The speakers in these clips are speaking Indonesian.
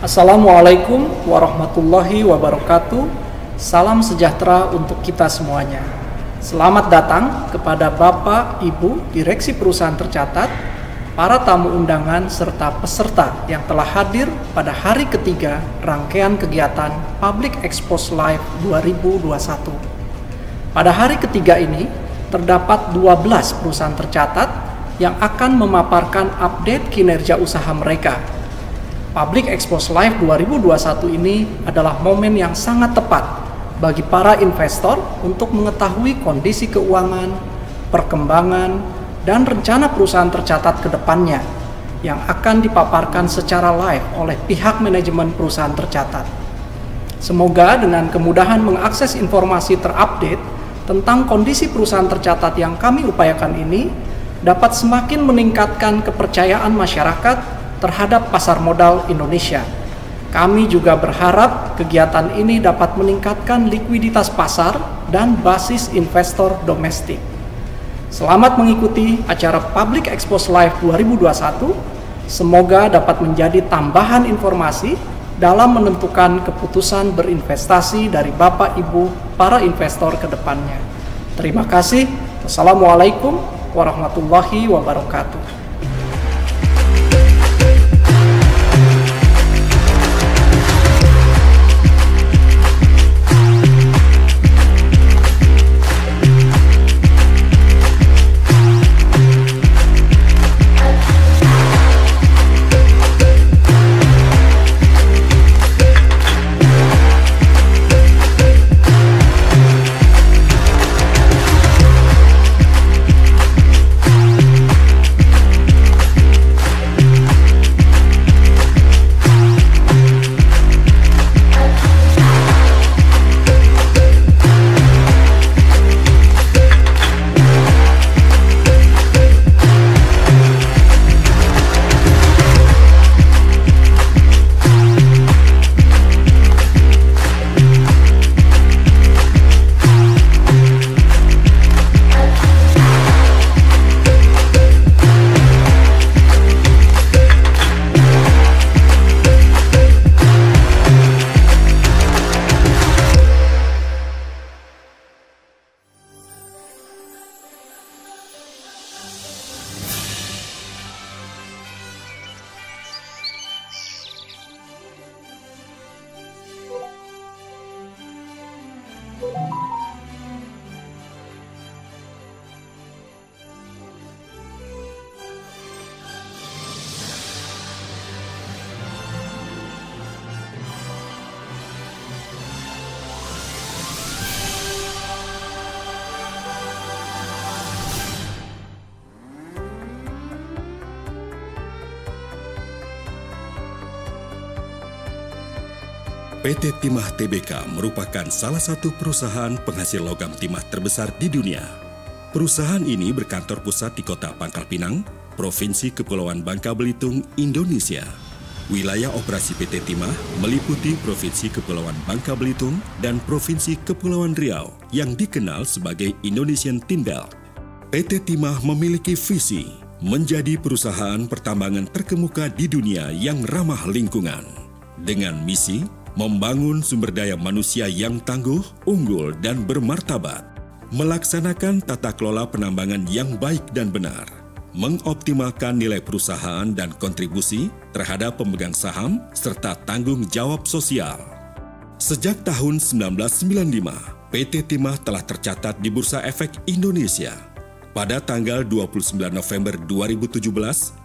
Assalamualaikum warahmatullahi wabarakatuh. Salam sejahtera untuk kita semuanya. Selamat datang kepada Bapak, Ibu, Direksi Perusahaan Tercatat, para tamu undangan, serta peserta yang telah hadir pada hari ketiga rangkaian kegiatan Public Expose Live 2021. Pada hari ketiga ini, terdapat 12 perusahaan tercatat yang akan memaparkan update kinerja usaha mereka. Public Expose Live 2021 ini adalah momen yang sangat tepat bagi para investor untuk mengetahui kondisi keuangan, perkembangan, dan rencana perusahaan tercatat ke depannya yang akan dipaparkan secara live oleh pihak manajemen perusahaan tercatat. Semoga dengan kemudahan mengakses informasi terupdate tentang kondisi perusahaan tercatat yang kami upayakan ini dapat semakin meningkatkan kepercayaan masyarakat terhadap pasar modal Indonesia. Kami juga berharap kegiatan ini dapat meningkatkan likuiditas pasar dan basis investor domestik. Selamat mengikuti acara Public Expose Live 2021. Semoga dapat menjadi tambahan informasi dalam menentukan keputusan berinvestasi dari Bapak Ibu para investor ke depannya. Terima kasih. Wassalamualaikum warahmatullahi wabarakatuh. PT Timah Tbk merupakan salah satu perusahaan penghasil logam timah terbesar di dunia. Perusahaan ini berkantor pusat di Kota Pangkal Pinang, Provinsi Kepulauan Bangka Belitung, Indonesia. Wilayah operasi PT Timah meliputi Provinsi Kepulauan Bangka Belitung dan Provinsi Kepulauan Riau yang dikenal sebagai Indonesian Tin Belt. PT Timah memiliki visi menjadi perusahaan pertambangan terkemuka di dunia yang ramah lingkungan. Dengan misi membangun sumber daya manusia yang tangguh, unggul, dan bermartabat, melaksanakan tata kelola penambangan yang baik dan benar, mengoptimalkan nilai perusahaan dan kontribusi terhadap pemegang saham, serta tanggung jawab sosial. Sejak tahun 1995, PT Timah telah tercatat di Bursa Efek Indonesia. Pada tanggal 29 November 2017,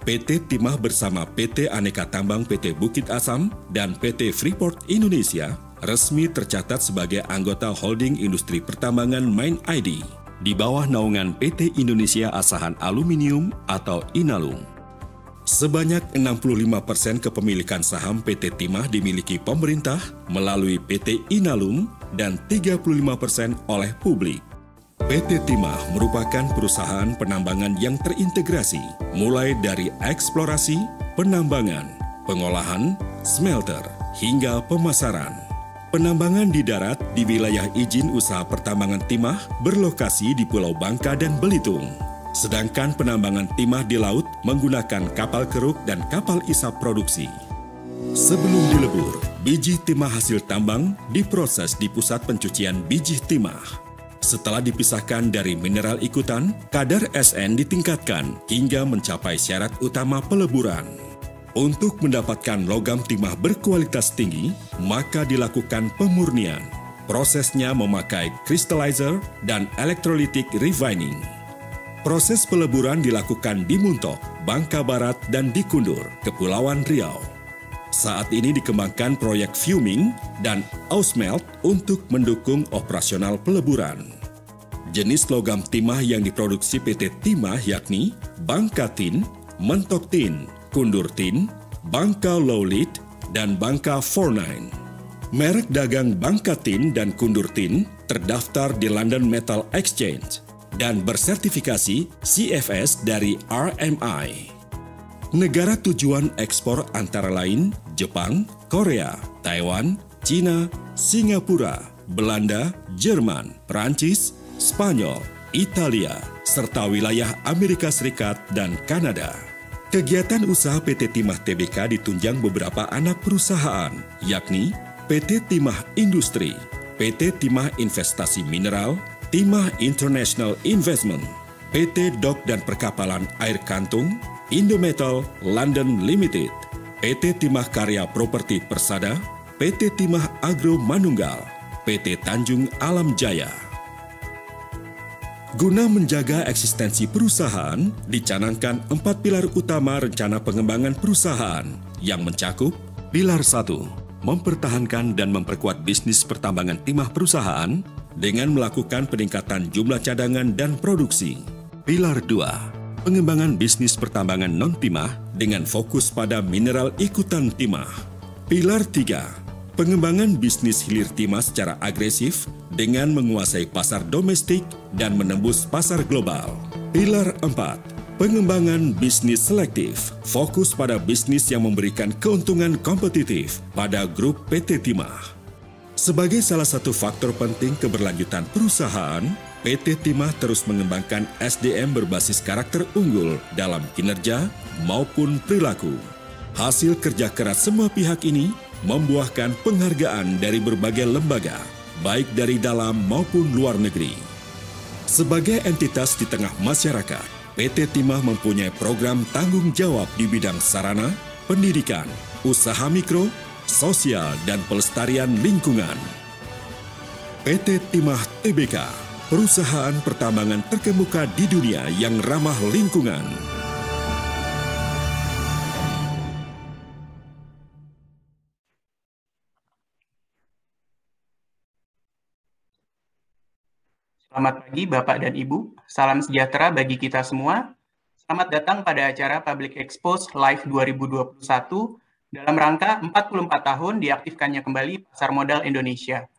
PT Timah bersama PT Aneka Tambang PT Bukit Asam dan PT Freeport Indonesia resmi tercatat sebagai anggota holding industri pertambangan Main ID di bawah naungan PT Indonesia Asahan Aluminium atau Inalum. Sebanyak 65% kepemilikan saham PT Timah dimiliki pemerintah melalui PT Inalum dan 35% oleh publik. PT Timah merupakan perusahaan penambangan yang terintegrasi, mulai dari eksplorasi, penambangan, pengolahan, smelter, hingga pemasaran. Penambangan di darat di wilayah izin usaha pertambangan timah berlokasi di Pulau Bangka dan Belitung. Sedangkan penambangan timah di laut menggunakan kapal keruk dan kapal isap produksi. Sebelum dilebur, biji timah hasil tambang diproses di pusat pencucian biji timah. Setelah dipisahkan dari mineral ikutan, kadar SN ditingkatkan hingga mencapai syarat utama peleburan. Untuk mendapatkan logam timah berkualitas tinggi, maka dilakukan pemurnian. Prosesnya memakai crystallizer dan electrolytic refining. Proses peleburan dilakukan di Muntok, Bangka Barat, dan di Kundur, Kepulauan Riau. Saat ini dikembangkan proyek fuming dan ausmelt untuk mendukung operasional peleburan. Jenis logam timah yang diproduksi PT Timah yakni Bangka Tin, Mentok Tin, Kundur Tin, Bangka Lowlit, dan Bangka 49. Merek dagang Bangka Tin dan Kundur Tin terdaftar di London Metal Exchange dan bersertifikasi CFS dari RMI. Negara tujuan ekspor antara lain Jepang, Korea, Taiwan, Cina, Singapura, Belanda, Jerman, Perancis, Spanyol, Italia, serta wilayah Amerika Serikat dan Kanada. Kegiatan usaha PT Timah Tbk ditunjang beberapa anak perusahaan, yakni PT Timah Industri, PT Timah Investasi Mineral, Timah International Investment, PT Dok dan Perkapalan Air Kantung, Indometal London Limited, PT Timah Karya Properti Persada, PT Timah Agro Manunggal, PT Tanjung Alam Jaya. Guna menjaga eksistensi perusahaan, dicanangkan 4 pilar utama rencana pengembangan perusahaan yang mencakup pilar 1, mempertahankan dan memperkuat bisnis pertambangan timah perusahaan dengan melakukan peningkatan jumlah cadangan dan produksi. Pilar 2, pengembangan bisnis pertambangan non-timah dengan fokus pada mineral ikutan timah. Pilar 3, pengembangan bisnis hilir timah secara agresif dengan menguasai pasar domestik dan menembus pasar global. Pilar 4, pengembangan bisnis selektif, fokus pada bisnis yang memberikan keuntungan kompetitif pada grup PT Timah. Sebagai salah satu faktor penting keberlanjutan perusahaan, PT Timah terus mengembangkan SDM berbasis karakter unggul dalam kinerja maupun perilaku. Hasil kerja keras semua pihak ini membuahkan penghargaan dari berbagai lembaga, baik dari dalam maupun luar negeri. Sebagai entitas di tengah masyarakat, PT Timah mempunyai program tanggung jawab di bidang sarana, pendidikan, usaha mikro, sosial, dan pelestarian lingkungan. PT Timah Tbk, perusahaan pertambangan terkemuka di dunia yang ramah lingkungan. Selamat pagi Bapak dan Ibu, salam sejahtera bagi kita semua. Selamat datang pada acara Public Expose Live 2021 dalam rangka 44 tahun diaktifkannya kembali Pasar Modal Indonesia.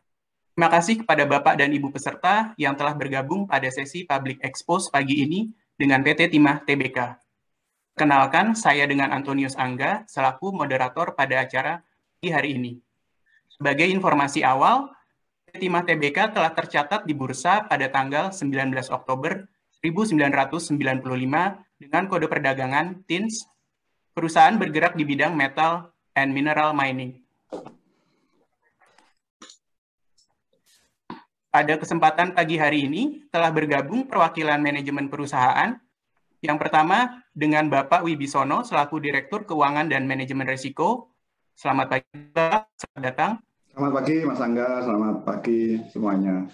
Terima kasih kepada Bapak dan Ibu peserta yang telah bergabung pada sesi Public Expose pagi ini dengan PT Timah Tbk. Kenalkan, saya dengan Antonius Angga selaku moderator pada acara di hari ini. Sebagai informasi awal, Timah Tbk telah tercatat di bursa pada tanggal 19 Oktober 1995 dengan kode perdagangan TINS. Perusahaan bergerak di bidang metal and mineral mining. Pada kesempatan pagi hari ini telah bergabung perwakilan manajemen perusahaan. Yang pertama dengan Bapak Wibisono selaku Direktur Keuangan dan Manajemen Risiko. Selamat pagi Bapak, selamat datang. Selamat pagi Mas Angga, selamat pagi semuanya.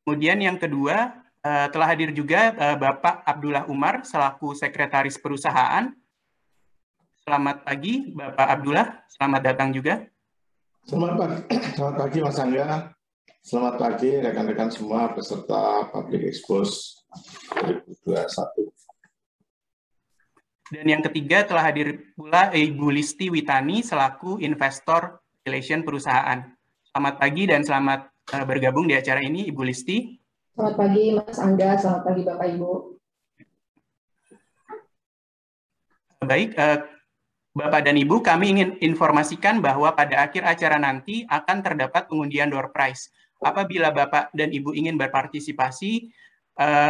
Kemudian yang kedua, telah hadir juga Bapak Abdullah Umar selaku Sekretaris Perusahaan. Selamat pagi Bapak Abdullah, selamat datang juga. Selamat pagi Mas Angga, selamat pagi rekan-rekan semua peserta Public Expose 2021. Dan yang ketiga telah hadir pula Ibu Listi Witani selaku Investor Relation Perusahaan. Selamat pagi dan selamat bergabung di acara ini Ibu Listi. Selamat pagi Mas Angga, selamat pagi Bapak Ibu. Baik, Bapak dan Ibu, kami ingin informasikan bahwa pada akhir acara nanti akan terdapat pengundian door prize. Apabila Bapak dan Ibu ingin berpartisipasi,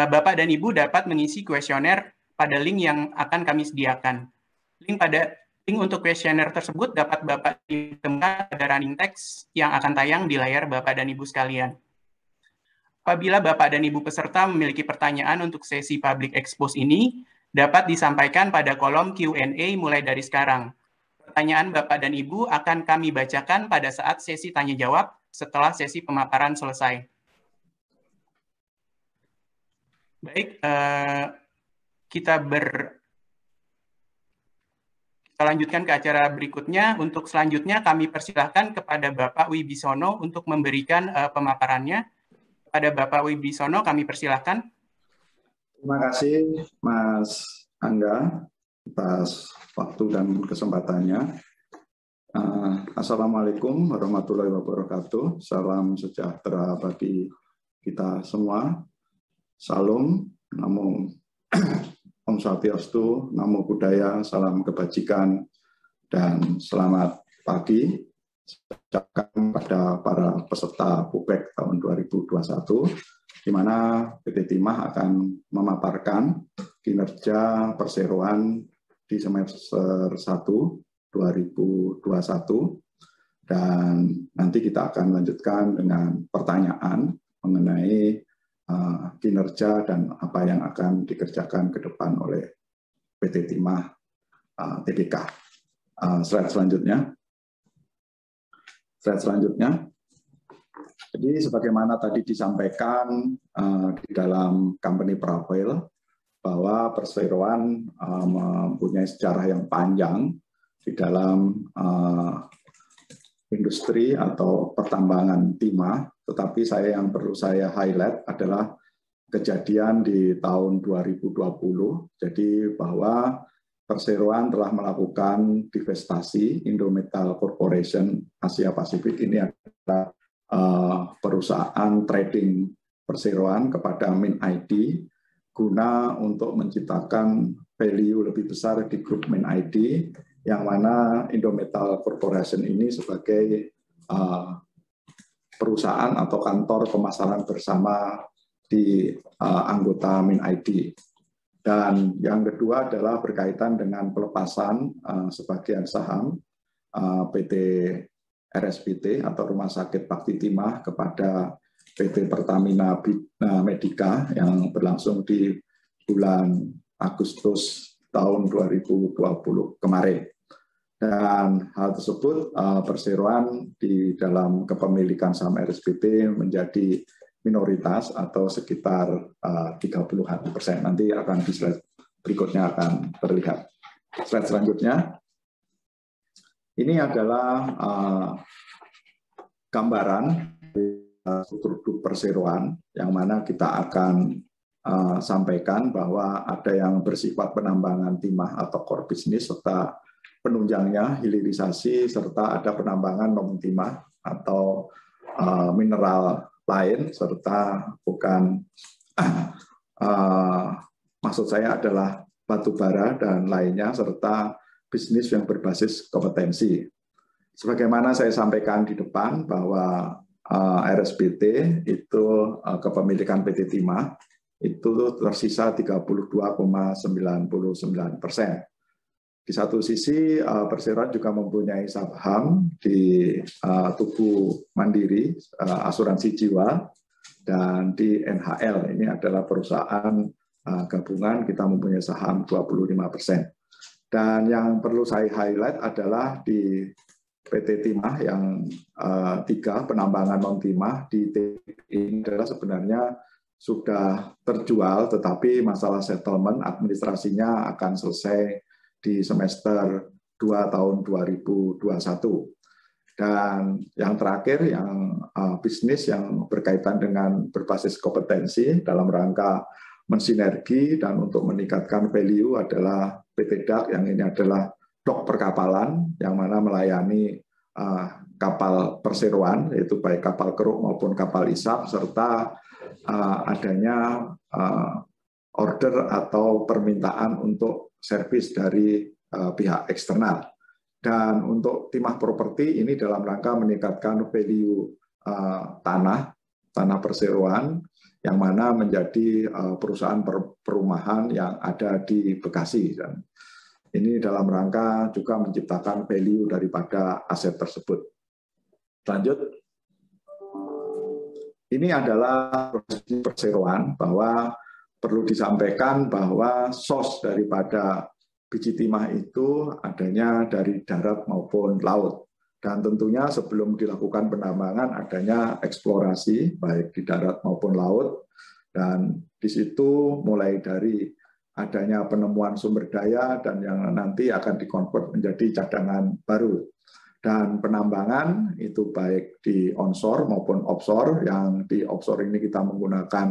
Bapak dan Ibu dapat mengisi kuesioner pada link yang akan kami sediakan. Link pada Link untuk kuesioner tersebut dapat Bapak ditemukan pada running text yang akan tayang di layar Bapak dan Ibu sekalian. Apabila Bapak dan Ibu peserta memiliki pertanyaan untuk sesi public expose ini, dapat disampaikan pada kolom Q&A mulai dari sekarang. Pertanyaan Bapak dan Ibu akan kami bacakan pada saat sesi tanya-jawab setelah sesi pemaparan selesai. Baik, kita lanjutkan ke acara berikutnya. Untuk selanjutnya kami persilahkan kepada Bapak Wibisono untuk memberikan pemaparannya. Pada Bapak Wibisono kami persilahkan. Terima kasih Mas Angga atas waktu dan kesempatannya. Assalamualaikum warahmatullahi wabarakatuh. Salam sejahtera bagi kita semua. Salam, namo Om Swastiastu, namo Buddhaya, salam kebajikan, dan selamat pagi pada para peserta PUBEK tahun 2021, di mana PT Timah akan memaparkan kinerja perseroan di semester 1 2021, dan nanti kita akan lanjutkan dengan pertanyaan mengenai kinerja dan apa yang akan dikerjakan ke depan oleh PT Timah TBK. Slide selanjutnya. Jadi sebagaimana tadi disampaikan di dalam company profile bahwa perseroan mempunyai sejarah yang panjang di dalam industri atau pertambangan timah, tetapi yang perlu saya highlight adalah kejadian di tahun 2020, jadi bahwa perseroan telah melakukan divestasi. Indometal Corporation Asia Pasifik ini adalah perusahaan trading perseroan kepada MinID guna untuk menciptakan value lebih besar di grup MinID, yang mana Indometal Corporation ini sebagai perusahaan atau kantor pemasaran bersama di anggota MinID. Dan yang kedua adalah berkaitan dengan pelepasan sebagian saham PT RSPT atau Rumah Sakit Bakti Timah kepada PT Pertamina Medica yang berlangsung di bulan Agustus tahun 2020 kemarin. Dan hal tersebut perseroan di dalam kepemilikan saham RSPT menjadi minoritas atau sekitar 30%. Nanti akan di slide berikutnya akan terlihat. Slide selanjutnya. Ini adalah gambaran struktur grup perseroan yang mana kita akan sampaikan bahwa ada yang bersifat penambangan timah atau core business serta penunjangnya hilirisasi, serta ada penambangan non timah atau mineral lain, serta bukan maksud saya adalah batu bara dan lainnya, serta bisnis yang berbasis kompetensi. Sebagaimana saya sampaikan di depan bahwa RSPT itu kepemilikan PT Timah itu tersisa 32,99%. Di satu sisi perseroan juga mempunyai saham di Tugu Mandiri asuransi jiwa, dan di NHL ini adalah perusahaan gabungan kita mempunyai saham 25%. Dan yang perlu saya highlight adalah di PT Timah yang 3 penambangan non timah di ini adalah sebenarnya sudah terjual, tetapi masalah settlement administrasinya akan selesai di semester 2 tahun 2021. Dan yang terakhir, yang bisnis yang berkaitan dengan berbasis kompetensi dalam rangka mensinergi dan untuk meningkatkan value adalah PT DAK, yang ini adalah dok perkapalan yang mana melayani kapal perseroan, yaitu baik kapal keruk maupun kapal isap, serta adanya order atau permintaan untuk servis dari pihak eksternal. Dan untuk Timah Properti ini dalam rangka meningkatkan value tanah perseroan yang mana menjadi perusahaan perumahan yang ada di Bekasi. Dan Ini dalam rangka juga menciptakan value daripada aset tersebut. Lanjut. Ini adalah proses perseroan, bahwa perlu disampaikan bahwa source daripada biji timah itu adanya dari darat maupun laut. Dan tentunya sebelum dilakukan penambangan adanya eksplorasi baik di darat maupun laut. Dan di situ mulai dari adanya penemuan sumber daya dan yang nanti akan dikonvert menjadi cadangan baru. Dan penambangan itu baik di onshore maupun offshore. Yang di offshore ini kita menggunakan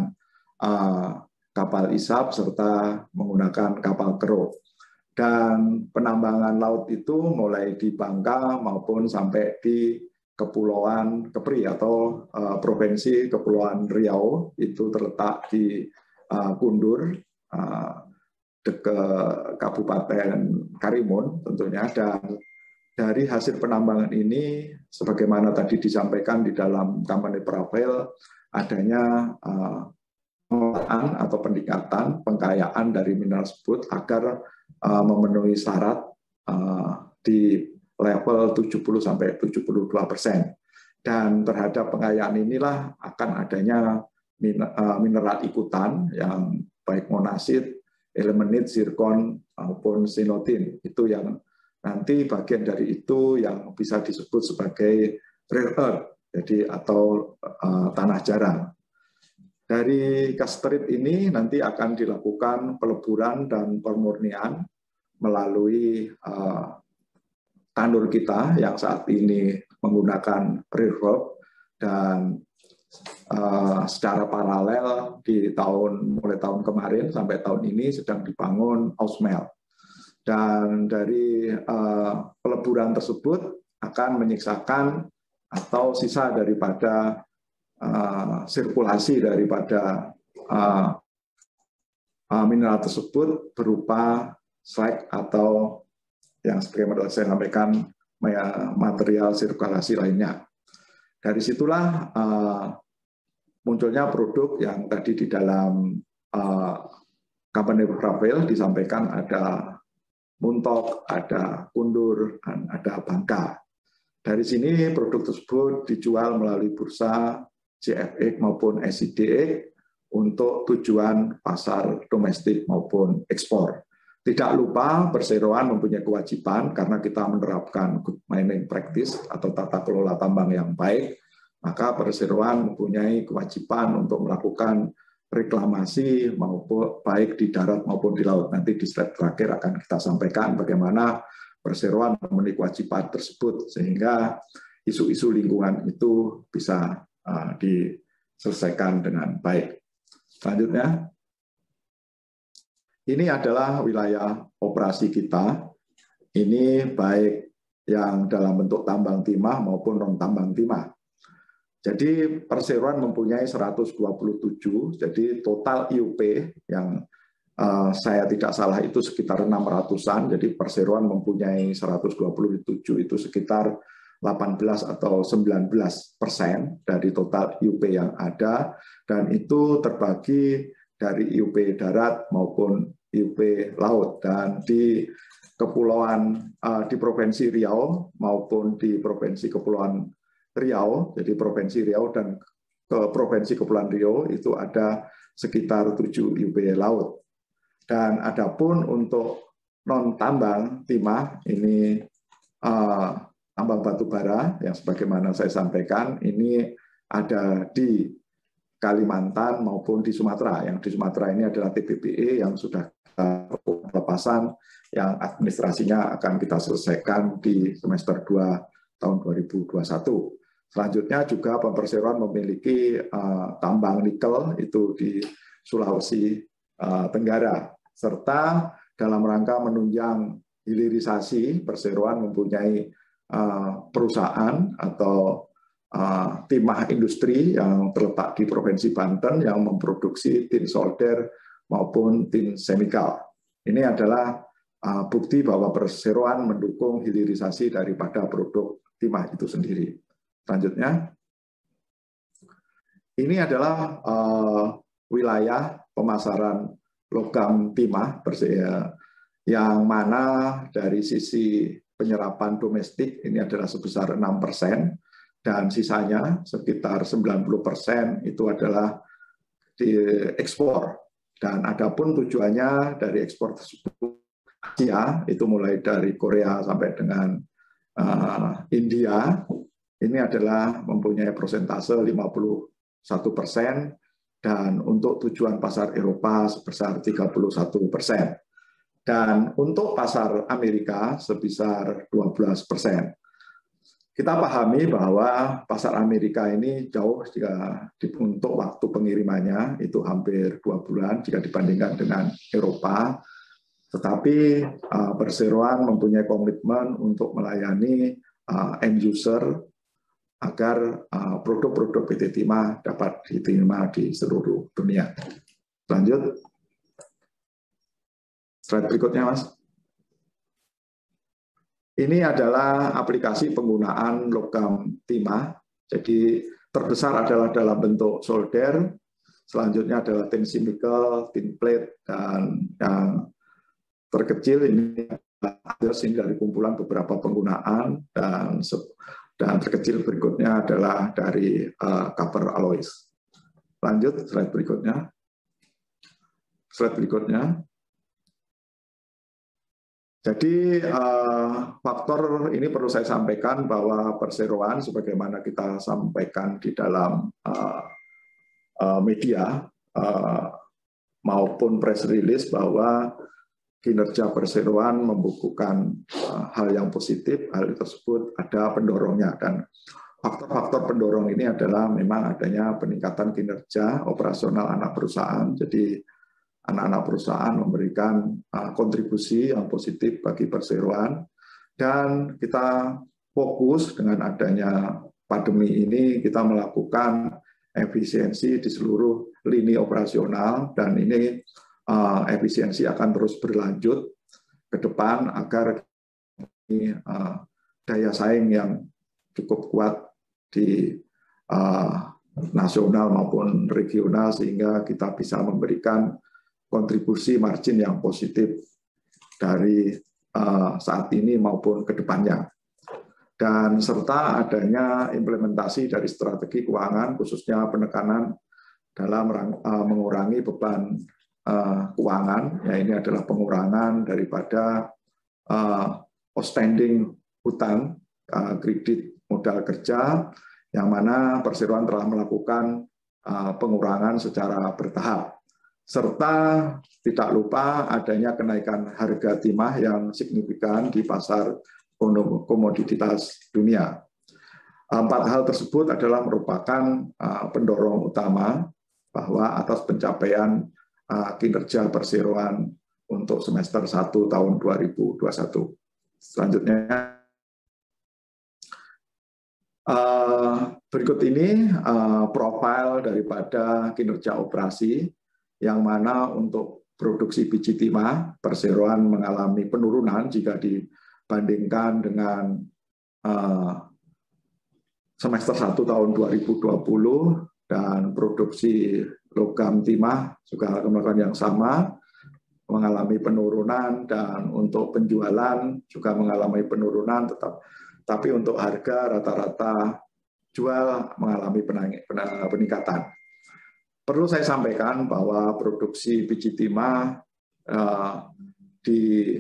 kapal isap serta menggunakan kapal kero. Dan penambangan laut itu mulai di Bangka maupun sampai di Kepulauan Kepri atau Provinsi Kepulauan Riau, itu terletak di Kundur, dekat Kabupaten Karimun tentunya. Dan dari hasil penambangan ini, sebagaimana tadi disampaikan di dalam kampanye Profil, adanya pengelolaan atau peningkatan pengkayaan dari mineral tersebut agar memenuhi syarat di level 70-72%. Dan terhadap pengkayaan inilah akan adanya mineral ikutan yang baik monasit, elemenit, zirkon, maupun sinotin. Itu yang nanti bagian dari itu yang bisa disebut sebagai rare earth, jadi atau tanah jarang. Dari kasterit ini nanti akan dilakukan peleburan dan pemurnian melalui tandur kita yang saat ini menggunakan rare earth, dan secara paralel mulai tahun kemarin sampai tahun ini sedang dibangun Ausmelt. Dan dari peleburan tersebut akan menyiksakan atau sisa daripada sirkulasi daripada mineral tersebut berupa slag atau yang sebagaimana saya sampaikan material sirkulasi lainnya. Dari situlah munculnya produk yang tadi di dalam kampanye Profil disampaikan ada Muntok, ada Kundur, dan ada Bangka. Dari sini produk tersebut dijual melalui bursa CFX maupun SCDX untuk tujuan pasar domestik maupun ekspor. Tidak lupa perseroan mempunyai kewajiban karena kita menerapkan good mining practice atau tata kelola tambang yang baik, maka perseroan mempunyai kewajiban untuk melakukan reklamasi maupun baik di darat maupun di laut. Nanti di slide terakhir akan kita sampaikan bagaimana perseroan memenuhi kewajiban tersebut sehingga isu-isu lingkungan itu bisa diselesaikan dengan baik. Selanjutnya, ini adalah wilayah operasi kita. Ini baik yang dalam bentuk tambang timah maupun non tambang timah. Jadi perseroan mempunyai 127, jadi total IUP yang saya tidak salah itu sekitar 600-an, jadi perseroan mempunyai 127 itu sekitar 18 atau 19% dari total IUP yang ada, dan itu terbagi dari IUP darat maupun IUP laut. Dan di kepulauan di Provinsi Riau maupun di Provinsi Kepulauan Riau, jadi Provinsi Riau dan ke Provinsi Kepulauan Riau itu ada sekitar 7 IUP laut. Dan adapun untuk non tambang timah ini tambang batu bara yang sebagaimana saya sampaikan ini ada di Kalimantan maupun di Sumatera. Yang di Sumatera ini adalah TBBE yang sudah pelepasan yang administrasinya akan kita selesaikan di semester 2 tahun 2021. Selanjutnya juga perseroan memiliki tambang nikel itu di Sulawesi Tenggara, serta dalam rangka menunjang hilirisasi perseroan mempunyai perusahaan atau timah industri yang terletak di Provinsi Banten yang memproduksi tin solder maupun tin semikal. Ini adalah bukti bahwa perseroan mendukung hilirisasi daripada produk timah itu sendiri. Selanjutnya, ini adalah wilayah pemasaran logam timah yang mana dari sisi penyerapan domestik ini adalah sebesar 6%, dan sisanya sekitar 90% itu adalah diekspor. Dan adapun tujuannya dari ekspor tersebut Asia, itu mulai dari Korea sampai dengan India, ini adalah mempunyai persentase 51%, dan untuk tujuan pasar Eropa sebesar 31%. Dan untuk pasar Amerika sebesar 12%. Kita pahami bahwa pasar Amerika ini jauh jika untuk waktu pengirimannya itu hampir 2 bulan jika dibandingkan dengan Eropa. Tetapi perseroan mempunyai komitmen untuk melayani end user agar produk-produk PT Timah dapat diterima di seluruh dunia. Lanjut. Slide berikutnya, Mas. Ini adalah aplikasi penggunaan logam timah. Jadi terbesar adalah dalam bentuk solder, selanjutnya adalah tensi nikel, tin plate, dan yang terkecil ini dari kumpulan beberapa penggunaan, dan terkecil berikutnya adalah dari copper alloys. Lanjut, slide berikutnya. Slide berikutnya. Jadi faktor ini perlu saya sampaikan bahwa perseroan sebagaimana kita sampaikan di dalam media maupun press release bahwa kinerja perseroan membukukan hal yang positif, hal tersebut ada pendorongnya, dan faktor-faktor pendorong ini adalah memang adanya peningkatan kinerja operasional anak perusahaan. Jadi anak-anak perusahaan memberikan kontribusi yang positif bagi perseroan, dan kita fokus dengan adanya pandemi ini kita melakukan efisiensi di seluruh lini operasional, dan ini efisiensi akan terus berlanjut ke depan agar daya saing yang cukup kuat di nasional maupun regional sehingga kita bisa memberikan kontribusi margin yang positif dari saat ini maupun ke depannya. Dan serta adanya implementasi dari strategi keuangan, khususnya penekanan dalam mengurangi beban keuangan. Ya, ini adalah pengurangan daripada outstanding hutang, kredit modal kerja, yang mana perseroan telah melakukan pengurangan secara bertahap. Serta tidak lupa adanya kenaikan harga timah yang signifikan di pasar komoditas dunia. 4 hal tersebut adalah merupakan pendorong utama bahwa atas pencapaian kinerja perseroan untuk semester 1 tahun 2021. Selanjutnya, berikut ini profil daripada kinerja operasi, yang mana untuk produksi biji timah, perseroan mengalami penurunan jika dibandingkan dengan semester 1 tahun 2020, dan produksi logam timah juga melakukan yang sama, mengalami penurunan, dan untuk penjualan juga mengalami penurunan, tapi untuk harga rata-rata jual mengalami peningkatan. Perlu saya sampaikan bahwa produksi biji timah di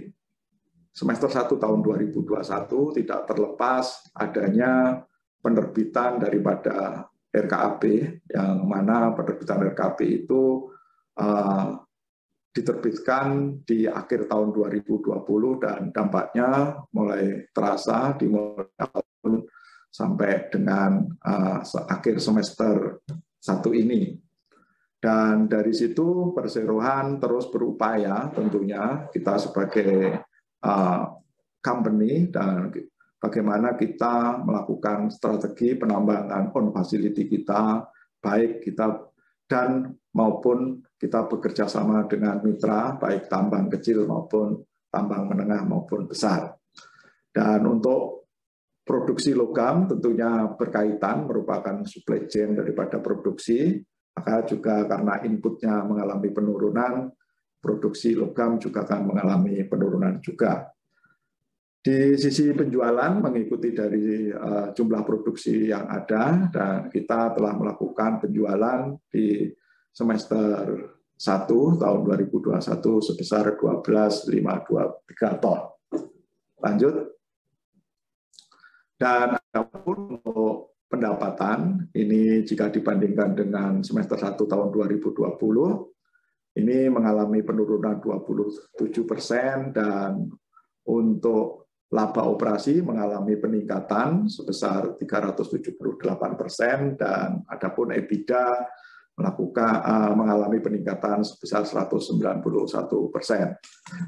semester 1 tahun 2021 tidak terlepas adanya penerbitan daripada RKAP, yang mana penerbitan RKAP itu diterbitkan di akhir tahun 2020, dan dampaknya mulai terasa di mulai tahun sampai dengan akhir semester 1 ini. Dan dari situ perseroan terus berupaya, tentunya kita sebagai company, dan bagaimana kita melakukan strategi penambangan on facility kita, baik kita dan maupun kita bekerja sama dengan mitra, baik tambang kecil maupun tambang menengah maupun besar. Dan untuk produksi logam tentunya berkaitan, merupakan supply chain daripada produksi, maka juga karena inputnya mengalami penurunan, produksi logam juga akan mengalami penurunan juga. Di sisi penjualan mengikuti dari jumlah produksi yang ada, dan kita telah melakukan penjualan di semester 1 tahun 2021 sebesar 12.523 ton. Lanjut. Dan adapun untuk pendapatan, ini jika dibandingkan dengan semester 1 tahun 2020, ini mengalami penurunan 27%, dan untuk laba operasi mengalami peningkatan sebesar 378%, dan adapun EBITDA mengalami peningkatan sebesar 191%.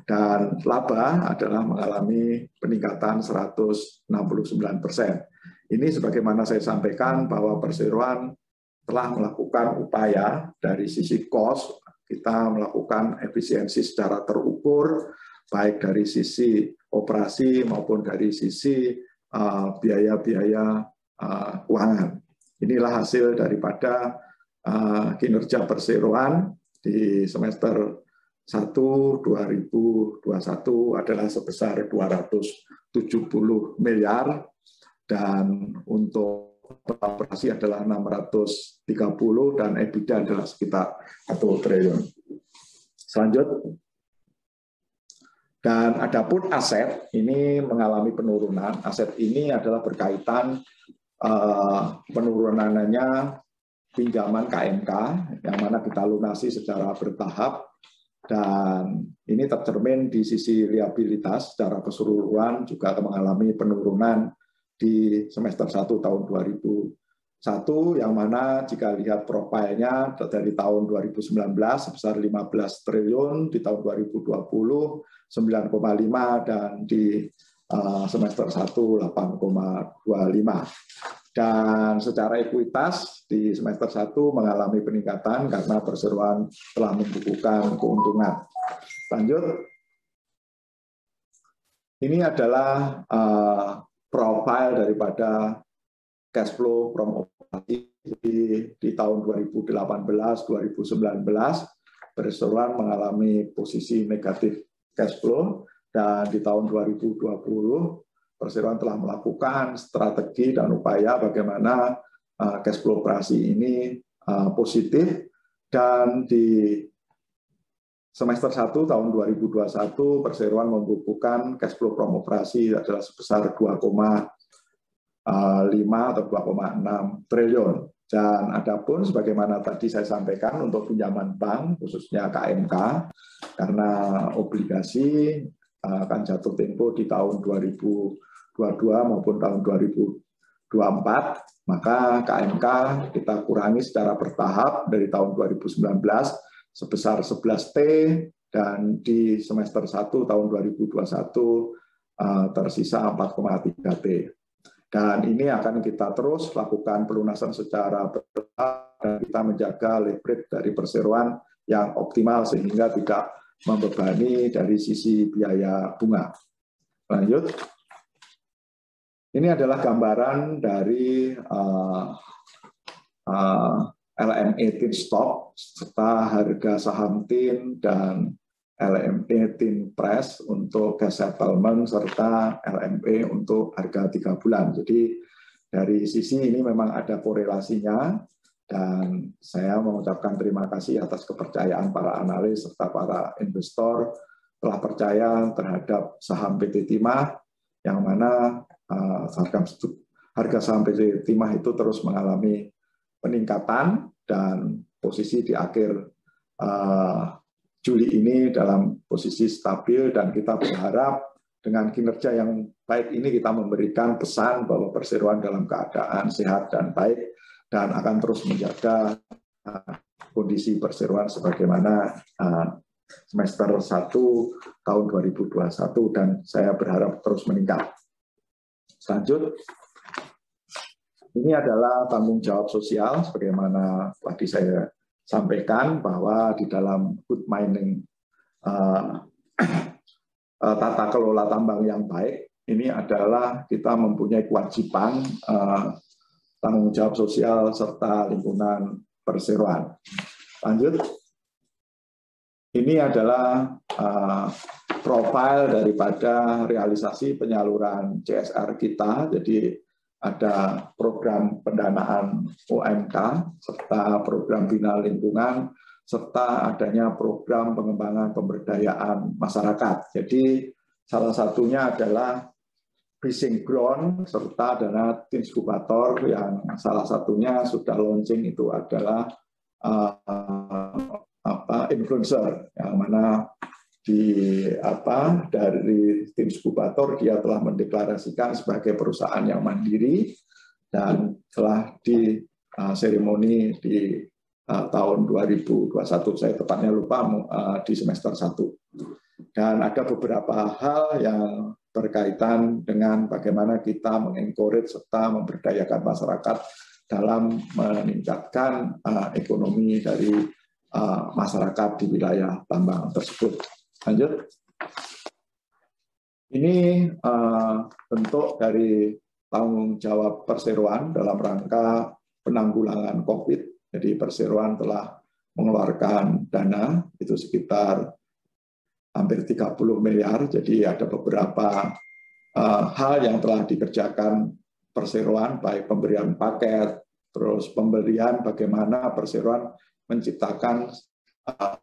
Dan laba adalah mengalami peningkatan 169%. Ini sebagaimana saya sampaikan bahwa perseroan telah melakukan upaya dari sisi cost, kita melakukan efisiensi secara terukur, baik dari sisi operasi maupun dari sisi biaya-biaya keuangan. Inilah hasil daripada kinerja perseroan di semester 1 2021 adalah sebesar 270 miliar, dan untuk operasi adalah 630, dan EBITDA adalah sekitar 1 triliun. Selanjutnya. Dan adapun aset ini mengalami penurunan. Aset ini adalah berkaitan penurunannya pinjaman KMK yang mana kita lunasi secara bertahap, dan ini tercermin di sisi liabilitas secara keseluruhan juga mengalami penurunan di semester 1 tahun 2001, yang mana jika lihat profilnya dari tahun 2019 sebesar 15 triliun, di tahun 2020 9,5, dan di semester 1 8,25. Dan secara ekuitas di semester 1 mengalami peningkatan karena perseroan telah membukukan keuntungan. Lanjut. Ini adalah profil daripada cash flow from operasi di tahun 2018-2019. Perseroan mengalami posisi negatif cash flow, dan di tahun 2020 perseroan telah melakukan strategi dan upaya bagaimana cash flow operasi ini positif, dan di semester 1 tahun 2021 perseroan membukukan cash flow from operasi adalah sebesar 2,5 atau 2,6 triliun. Dan adapun sebagaimana tadi saya sampaikan untuk pinjaman bank khususnya KMK, karena obligasi akan jatuh tempo di tahun 2022 maupun tahun 2024, maka KMK kita kurangi secara bertahap dari tahun 2019 sebesar 11T, dan di semester 1 tahun 2021 tersisa 4,3T. Dan ini akan kita terus lakukan pelunasan secara bertahap, dan kita menjaga leverage dari perseroan yang optimal sehingga tidak membebani dari sisi biaya bunga. Lanjut. Ini adalah gambaran dari LME tin stock serta harga saham tin dan LME tin press untuk cash settlement serta LME untuk harga 3 bulan. Jadi dari sisi ini memang ada korelasinya, dan saya mengucapkan terima kasih atas kepercayaan para analis serta para investor telah percaya terhadap saham PT Timah, yang mana harga saham PT Timah itu terus mengalami peningkatan, dan posisi di akhir Juli ini dalam posisi stabil, dan kita berharap dengan kinerja yang baik ini kita memberikan pesan bahwa perseroan dalam keadaan sehat dan baik, dan akan terus menjaga kondisi perseroan sebagaimana semester 1 tahun 2021, dan saya berharap terus meningkat. Lanjut. Ini adalah tanggung jawab sosial sebagaimana tadi saya sampaikan bahwa di dalam good mining tata kelola tambang yang baik ini adalah kita mempunyai kewajiban tanggung jawab sosial serta lingkungan perseroan. Lanjut. ini adalah profil daripada realisasi penyaluran CSR kita. Jadi ada program pendanaan UMK, serta program bina lingkungan, serta adanya program pengembangan pemberdayaan masyarakat. Jadi salah satunya adalah Fishing Ground, serta dana Tinkubator yang salah satunya sudah launching itu adalah influencer, yang mana dari Tinkubator dia telah mendeklarasikan sebagai perusahaan yang mandiri dan telah di seremoni di tahun 2021, saya tepatnya lupa, di semester 1. Dan ada beberapa hal yang berkaitan dengan bagaimana kita mengencourage serta memberdayakan masyarakat dalam meningkatkan ekonomi dari masyarakat di wilayah tambang tersebut. Lanjut. Ini bentuk dari tanggung jawab perseroan dalam rangka penanggulangan COVID. Jadi perseroan telah mengeluarkan dana itu sekitar hampir 30 miliar. Jadi ada beberapa hal yang telah dikerjakan perseroan, baik pemberian paket, terus pemberian bagaimana perseroan menciptakan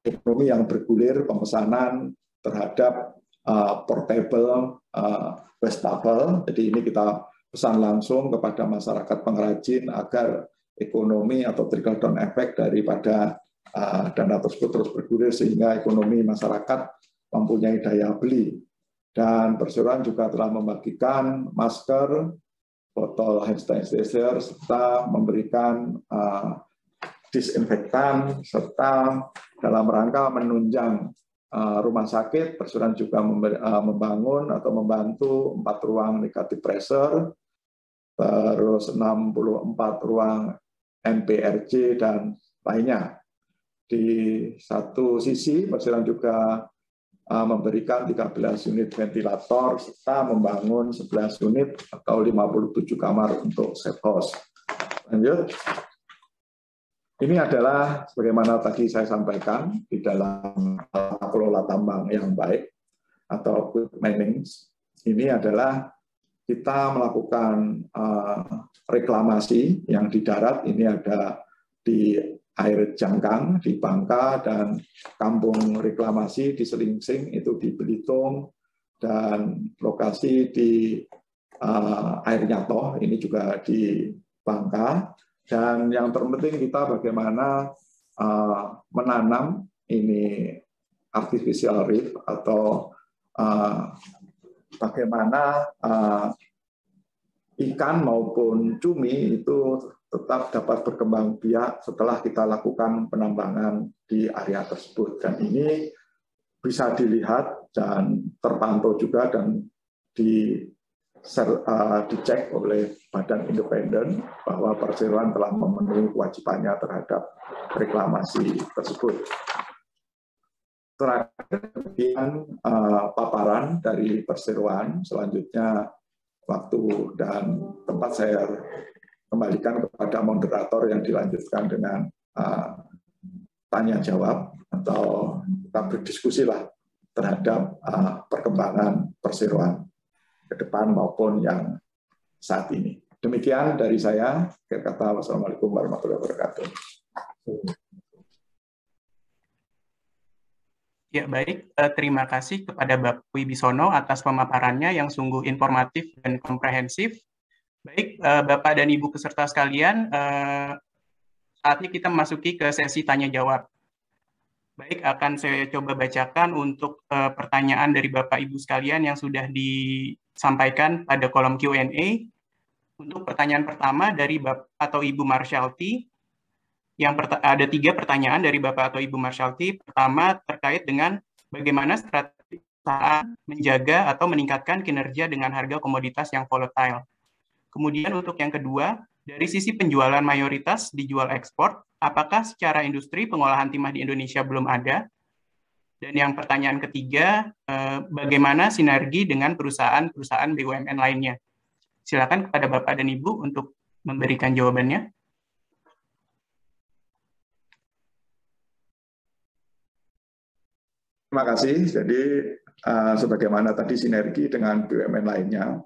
ekonomi yang bergulir, pemesanan terhadap portable wastafel. Jadi ini kita pesan langsung kepada masyarakat pengrajin agar ekonomi atau trickle down effect daripada dana tersebut terus bergulir sehingga ekonomi masyarakat mempunyai daya beli. Dan perseroan juga telah membagikan masker, botol hand sanitizer, serta memberikan disinfektan, serta dalam rangka menunjang rumah sakit, perseroan juga membangun atau membantu 4 ruang negative pressure, terus 64 ruang NPRJ dan lainnya. Di satu sisi, perseroan juga memberikan 13 unit ventilator serta membangun 11 unit atau 57 kamar untuk safe house. Lanjut. Ini adalah sebagaimana tadi saya sampaikan di dalam kelola tambang yang baik atau good mining. Ini adalah kita melakukan reklamasi yang di darat. Ini ada di air Jangkang, di Bangka, dan kampung reklamasi di Selingsing itu di Belitung, dan lokasi di air Nyatoh ini juga di Bangka. Dan yang terpenting kita bagaimana menanam ini artificial reef atau bagaimana ikan maupun cumi itu tetap dapat berkembang biak setelah kita lakukan penambangan di area tersebut. Dan ini bisa dilihat dan terpantau juga dan dicek oleh badan independen bahwa perseroan telah memenuhi kewajibannya terhadap reklamasi tersebut. Terakhir, kemudian paparan dari perseroan, selanjutnya waktu dan tempat saya kembalikan kepada moderator yang dilanjutkan dengan tanya jawab atau kita berdiskusi lah terhadap perkembangan perseroan ke depan maupun yang saat ini. Demikian dari saya. Akhir kata, wassalamualaikum warahmatullahi wabarakatuh. Ya, baik. Terima kasih kepada Bapak Wibisono atas pemaparannya yang sungguh informatif dan komprehensif. Baik, Bapak dan Ibu peserta sekalian, saatnya kita memasuki ke sesi tanya-jawab. Baik, akan saya coba bacakan untuk pertanyaan dari Bapak Ibu sekalian yang sudah disampaikan pada kolom Q&A. Untuk pertanyaan pertama dari Bapak atau Ibu Marshalty, ada 3 pertanyaan dari Bapak atau Ibu Marshalty. Pertama, terkait dengan bagaimana strategi perusahaan menjaga atau meningkatkan kinerja dengan harga komoditas yang volatile. Kemudian untuk yang kedua, dari sisi penjualan mayoritas dijual ekspor, apakah secara industri pengolahan timah di Indonesia belum ada? Dan yang pertanyaan ketiga, bagaimana sinergi dengan perusahaan-perusahaan BUMN lainnya? Silakan kepada Bapak dan Ibu untuk memberikan jawabannya. Terima kasih. Jadi sebagaimana tadi sinergi dengan BUMN lainnya,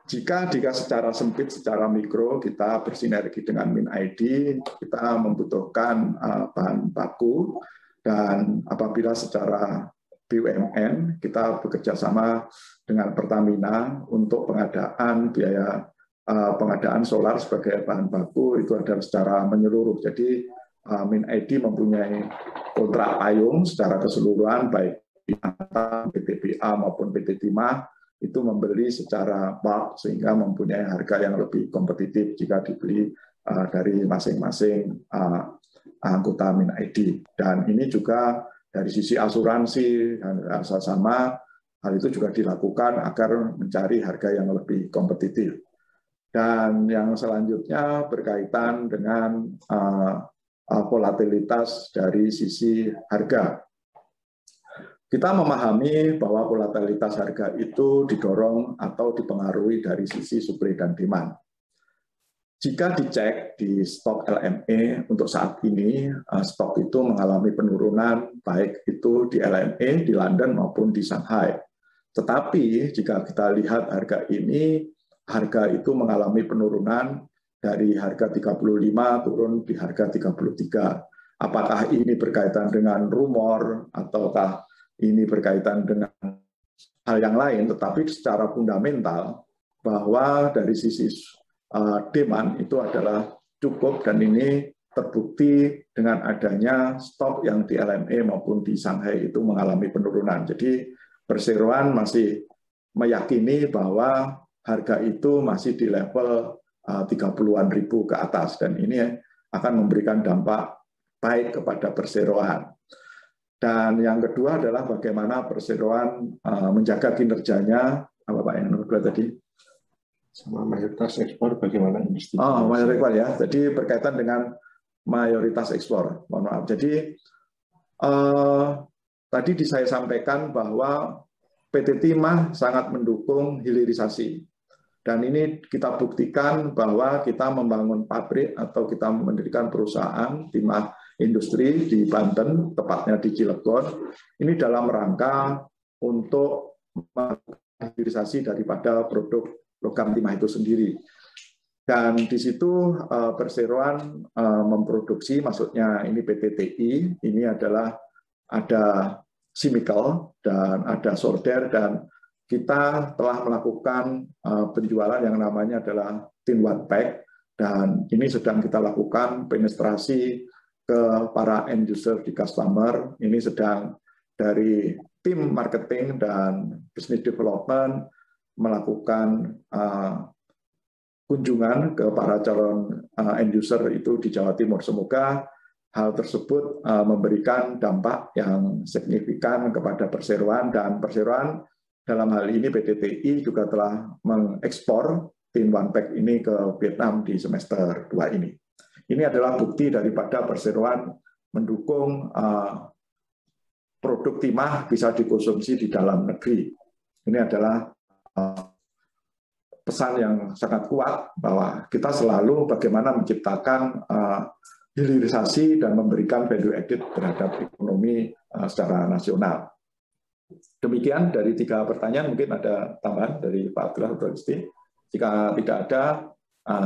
jika secara sempit, secara mikro kita bersinergi dengan MinID, kita membutuhkan bahan baku, dan apabila secara BUMN kita bekerja sama dengan Pertamina untuk pengadaan biaya pengadaan solar sebagai bahan baku itu adalah secara menyeluruh. Jadi MinID mempunyai kontrak payung secara keseluruhan baik di antara PT BA maupun PT Timah itu membeli secara bulk sehingga mempunyai harga yang lebih kompetitif jika dibeli dari masing-masing anggota MinID. Dan ini juga dari sisi asuransi dan rasa sama, hal itu juga dilakukan agar mencari harga yang lebih kompetitif. Dan yang selanjutnya berkaitan dengan volatilitas dari sisi harga. Kita memahami bahwa volatilitas harga itu didorong atau dipengaruhi dari sisi supply dan demand. Jika dicek di stok LME untuk saat ini, stok itu mengalami penurunan baik itu di LME, di London maupun di Shanghai. Tetapi jika kita lihat harga ini, harga itu mengalami penurunan dari harga 35 turun di harga 33. Apakah ini berkaitan dengan rumor ataukah ini berkaitan dengan hal yang lain, tetapi secara fundamental bahwa dari sisi demand itu adalah cukup dan ini terbukti dengan adanya stok yang di LME maupun di Shanghai itu mengalami penurunan. Jadi perseroan masih meyakini bahwa harga itu masih di level 30-an ribu ke atas, dan ini akan memberikan dampak baik kepada perseroan. Dan yang kedua adalah bagaimana perseroan menjaga kinerjanya, apa Pak yang nomor 2 tadi? Sama mayoritas ekspor bagaimana industri? Mayoritas ekspor ya, jadi berkaitan dengan mayoritas ekspor. Mohon maaf. Jadi tadi saya sampaikan bahwa PT Timah sangat mendukung hilirisasi. Dan ini kita buktikan bahwa kita membangun pabrik atau kita mendirikan perusahaan Timah Industri di Banten, tepatnya di Cilegon. Ini dalam rangka untuk hilirisasi daripada produk logam timah itu sendiri. Dan di situ perseroan memproduksi, maksudnya ini PT TI, ini adalah ada chemical dan ada solder, dan kita telah melakukan penjualan yang namanya adalah tin one pack, dan ini sedang kita lakukan penetrasi ke para end user di customer. Ini sedang dari tim marketing dan business development melakukan kunjungan ke para calon end user itu di Jawa Timur. Semoga hal tersebut memberikan dampak yang signifikan kepada perseroan, dan perseroan dalam hal ini PT TI juga telah mengekspor tin one pack ini ke Vietnam di semester 2 ini. Ini adalah bukti daripada perseroan mendukung produk timah bisa dikonsumsi di dalam negeri. Ini adalah pesan yang sangat kuat bahwa kita selalu bagaimana menciptakan hilirisasi dan memberikan value added terhadap ekonomi secara nasional. Demikian dari 3 pertanyaan, mungkin ada tambahan dari Pak Abdullah atau Isti. Jika tidak ada,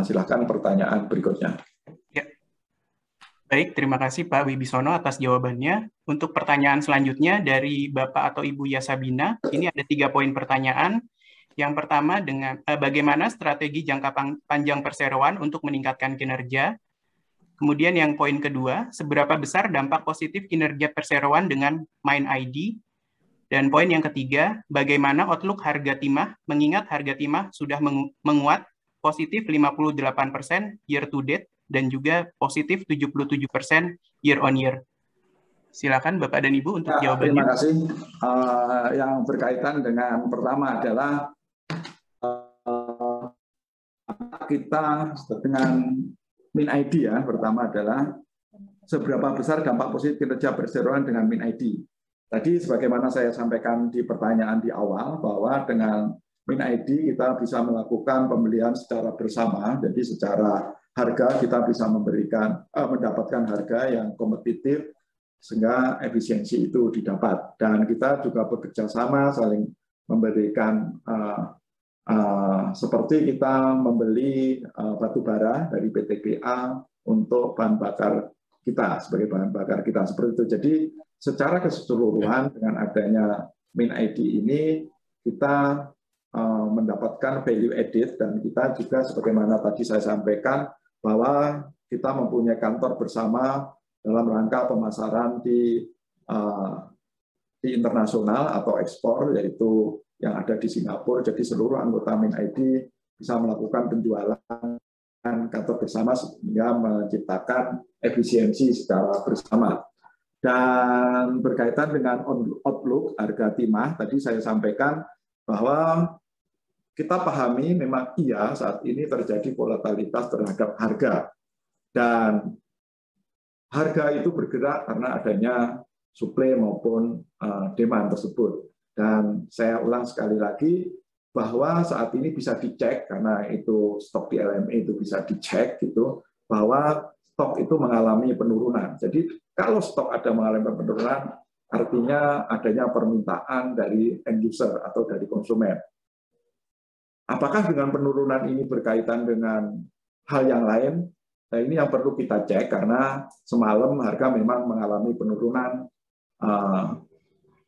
silakan pertanyaan berikutnya. Ya. Baik, terima kasih Pak Wibisono atas jawabannya. Untuk pertanyaan selanjutnya dari Bapak atau Ibu Yasabina, ini ada 3 poin pertanyaan. Yang pertama, dengan bagaimana strategi jangka panjang perseroan untuk meningkatkan kinerja. Kemudian yang poin kedua, seberapa besar dampak positif kinerja perseroan dengan MinID. Dan poin yang ketiga, bagaimana outlook harga timah, mengingat harga timah sudah menguat positif 58% year to date dan juga positif 77% year on year. Silakan Bapak dan Ibu untuk jawabannya. Terima kasih. Yang berkaitan dengan pertama adalah kita dengan MinID ya. Pertama adalah seberapa besar dampak positif kinerja perseroan dengan MinID. Tadi sebagaimana saya sampaikan di pertanyaan di awal bahwa dengan MinID kita bisa melakukan pembelian secara bersama, jadi secara harga kita bisa mendapatkan harga yang kompetitif sehingga efisiensi itu didapat. Dan kita juga bekerja sama saling memberikan seperti kita membeli batu bara dari PTBA untuk bahan bakar kita sebagai bahan bakar kita seperti itu. Jadi secara keseluruhan dengan adanya MinID ini kita mendapatkan value added, dan kita juga sebagaimana tadi saya sampaikan bahwa kita mempunyai kantor bersama dalam rangka pemasaran di internasional atau ekspor, yaitu yang ada di Singapura. Jadi seluruh anggota MinID bisa melakukan penjualan kantor bersama sehingga menciptakan efisiensi secara bersama. Dan berkaitan dengan outlook harga timah, tadi saya sampaikan bahwa kita pahami memang iya saat ini terjadi volatilitas terhadap harga. Dan harga itu bergerak karena adanya suplai maupun demand tersebut. Dan saya ulang sekali lagi bahwa saat ini bisa dicek, karena itu stok di LME itu bisa dicek gitu, bahwa stok itu mengalami penurunan. Jadi kalau stok ada mengalami penurunan, artinya adanya permintaan dari end user atau dari konsumen. Apakah dengan penurunan ini berkaitan dengan hal yang lain? Nah, ini yang perlu kita cek, karena semalam harga memang mengalami penurunan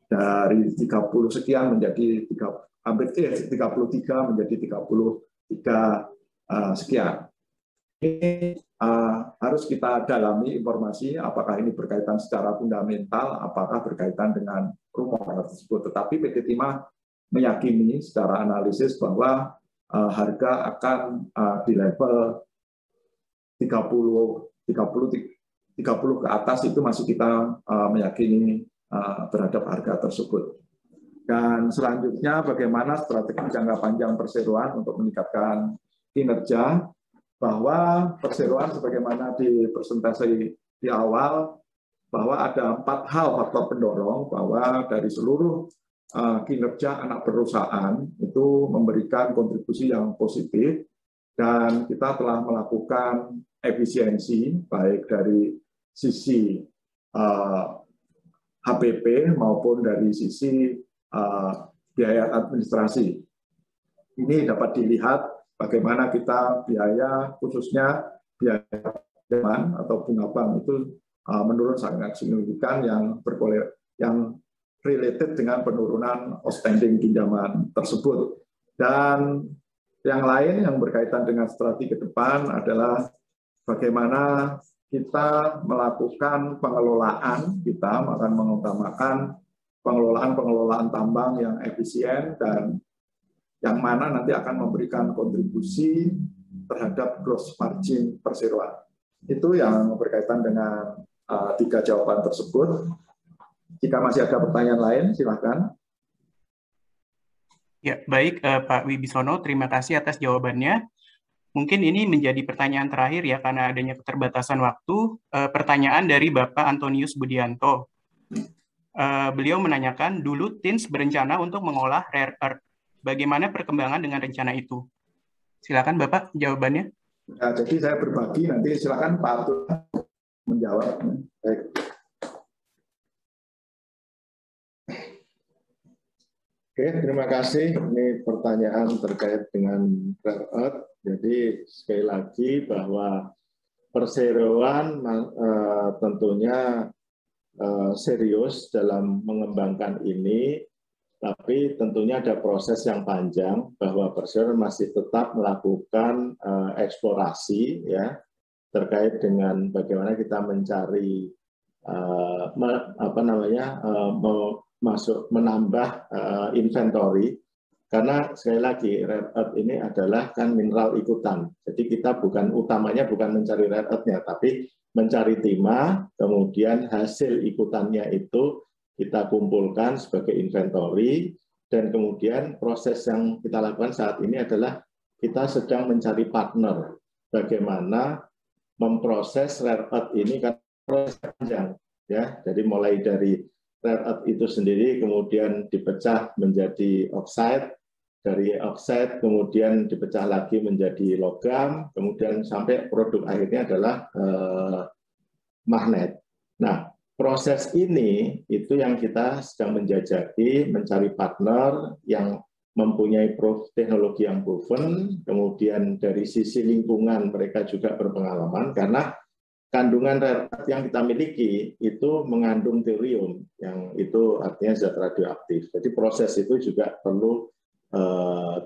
dari 30 sekian menjadi 33 menjadi 33 sekian. Ini harus kita dalami informasi apakah ini berkaitan secara fundamental, apakah berkaitan dengan rumor tersebut. Tetapi PT Timah meyakini secara analisis bahwa harga akan di level 30 ke atas, itu masih kita meyakini terhadap harga tersebut. Dan selanjutnya bagaimana strategi jangka panjang perseroan untuk meningkatkan kinerja, bahwa perseroan sebagaimana dipresentasi di awal, bahwa ada 4 hal faktor pendorong bahwa dari seluruh kinerja anak perusahaan itu memberikan kontribusi yang positif, dan kita telah melakukan efisiensi baik dari sisi HPP maupun dari sisi biaya administrasi. Ini dapat dilihat bagaimana kita biaya, khususnya biaya pinjaman atau bunga bank itu menurun sangat signifikan, yang related dengan penurunan outstanding pinjaman tersebut. Dan yang lain yang berkaitan dengan strategi ke depan adalah bagaimana kita melakukan pengelolaan, kita akan mengutamakan pengelolaan tambang yang efisien dan yang mana nanti akan memberikan kontribusi terhadap gross margin perseroan. Itu yang berkaitan dengan 3 jawaban tersebut. Jika masih ada pertanyaan lain, silakan. Ya, baik Pak Wibisono, terima kasih atas jawabannya. Mungkin ini menjadi pertanyaan terakhir ya, karena adanya keterbatasan waktu. Pertanyaan dari Bapak Antonius Budianto. Beliau menanyakan, dulu TINS berencana untuk mengolah rare earth. Bagaimana perkembangan dengan rencana itu? Silakan Bapak jawabannya. Ya, jadi saya berbagi, nanti silakan Pak Arthur menjawab. Baik. Oke, terima kasih. Ini pertanyaan terkait dengan rare earth. Jadi sekali lagi bahwa perseroan tentunya serius dalam mengembangkan ini, tapi tentunya ada proses yang panjang bahwa perseroan masih tetap melakukan eksplorasi ya terkait dengan bagaimana kita mencari menambah inventory, karena sekali lagi rare earth ini adalah kan mineral ikutan. Jadi kita utamanya bukan mencari rare earth-nya, tapi mencari timah, kemudian hasil ikutannya itu kita kumpulkan sebagai inventory, dan kemudian proses yang kita lakukan saat ini adalah kita sedang mencari partner bagaimana memproses rare earth ini, kan proses panjang ya. Jadi mulai dari rare earth itu sendiri kemudian dipecah menjadi oxide, dari oxide kemudian dipecah lagi menjadi logam, kemudian sampai produk akhirnya adalah magnet. Nah, proses ini itu yang kita sedang menjajaki, mencari partner yang mempunyai teknologi yang proven, kemudian dari sisi lingkungan mereka juga berpengalaman, karena kandungan rare earth yang kita miliki itu mengandung thorium, yang itu artinya zat radioaktif. Jadi proses itu juga perlu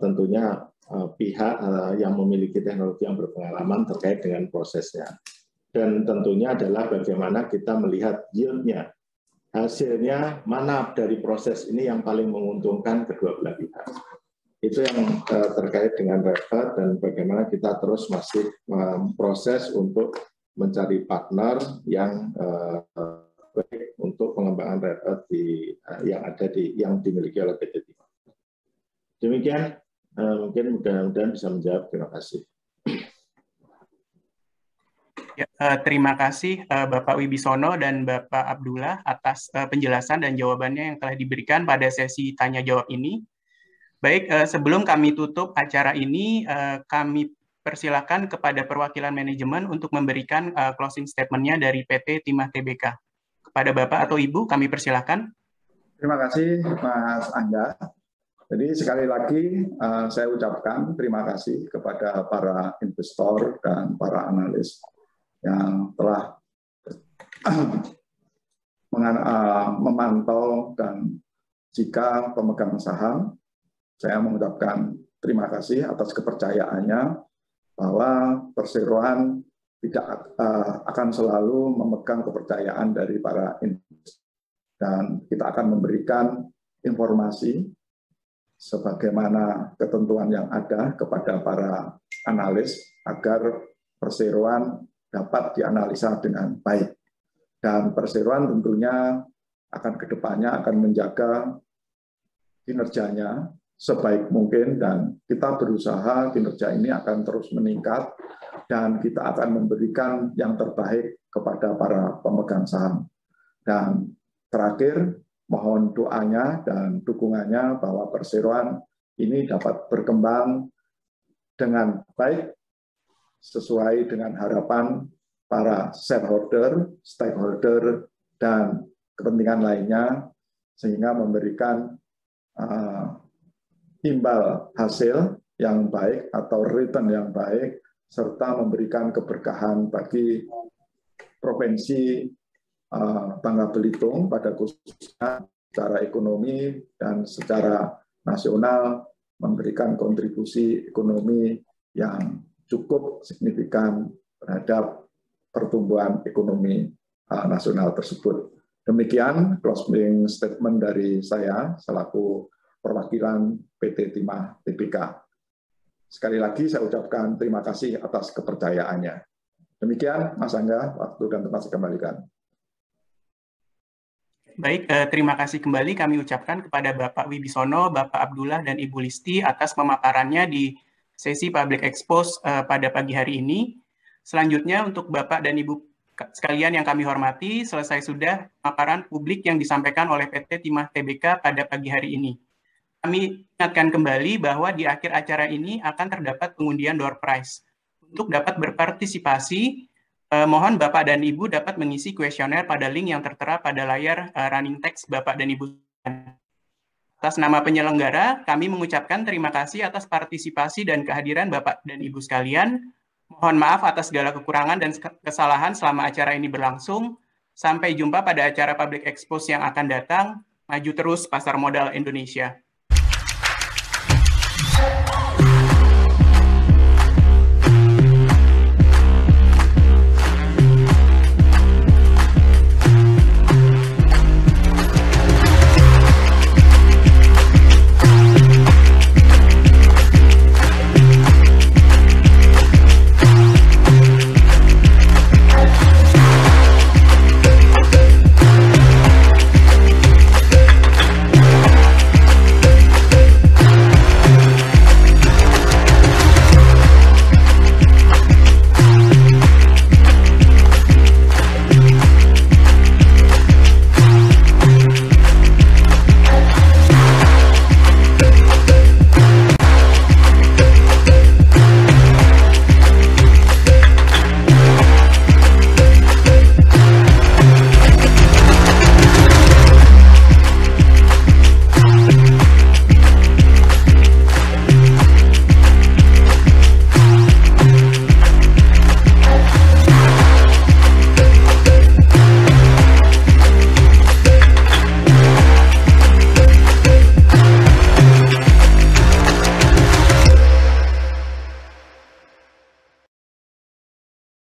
tentunya pihak yang memiliki teknologi yang berpengalaman terkait dengan prosesnya. Dan tentunya adalah bagaimana kita melihat yield-nya, hasilnya mana dari proses ini yang paling menguntungkan kedua belah pihak. Itu yang terkait dengan rare earth dan bagaimana kita terus masih proses untuk mencari partner yang baik untuk pengembangan rare earth yang dimiliki oleh PT Timah. Demikian, mungkin mudah-mudahan bisa menjawab. Terima kasih. Ya, terima kasih Bapak Wibisono dan Bapak Abdullah atas penjelasan dan jawabannya yang telah diberikan pada sesi tanya jawab ini. Baik, sebelum kami tutup acara ini, kami persilakan kepada perwakilan manajemen untuk memberikan closing statement-nya dari PT Timah Tbk. Kepada Bapak atau Ibu, kami persilakan. Terima kasih, Mas Angga. Jadi sekali lagi saya ucapkan terima kasih kepada para investor dan para analis yang telah memantau, dan jika pemegang saham, saya mengucapkan terima kasih atas kepercayaannya bahwa perseroan tidak akan selalu memegang kepercayaan dari para investor, dan kita akan memberikan informasi sebagaimana ketentuan yang ada kepada para analis agar perseroan dapat dianalisa dengan baik. Dan perseroan tentunya akan kedepannya akan menjaga kinerjanya sebaik mungkin, dan kita berusaha kinerja ini akan terus meningkat dan kita akan memberikan yang terbaik kepada para pemegang saham. Dan terakhir, mohon doanya dan dukungannya bahwa perseroan ini dapat berkembang dengan baik sesuai dengan harapan para shareholder, stakeholder, dan kepentingan lainnya, sehingga memberikan imbal hasil yang baik atau return yang baik, serta memberikan keberkahan bagi Provinsi Bangka Belitung pada khususnya secara ekonomi dan secara nasional, memberikan kontribusi ekonomi yang cukup signifikan terhadap pertumbuhan ekonomi nasional tersebut. Demikian closing statement dari saya selaku perwakilan PT Timah Tbk. Sekali lagi saya ucapkan terima kasih atas kepercayaannya. Demikian, Mas Angga, waktu dan tempat saya kembalikan. Baik, terima kasih kembali kami ucapkan kepada Bapak Wibisono, Bapak Abdullah, dan Ibu Listi atas pemaparannya di sesi Public Expose pada pagi hari ini. Selanjutnya untuk Bapak dan Ibu sekalian yang kami hormati, selesai sudah pemaparan publik yang disampaikan oleh PT Timah Tbk pada pagi hari ini. Kami ingatkan kembali bahwa di akhir acara ini akan terdapat pengundian door prize. Untuk dapat berpartisipasi, mohon Bapak dan Ibu dapat mengisi kuesioner pada link yang tertera pada layar running text Bapak dan Ibu. Atas nama penyelenggara, kami mengucapkan terima kasih atas partisipasi dan kehadiran Bapak dan Ibu sekalian. Mohon maaf atas segala kekurangan dan kesalahan selama acara ini berlangsung. Sampai jumpa pada acara Public Expose yang akan datang. Maju terus pasar modal Indonesia.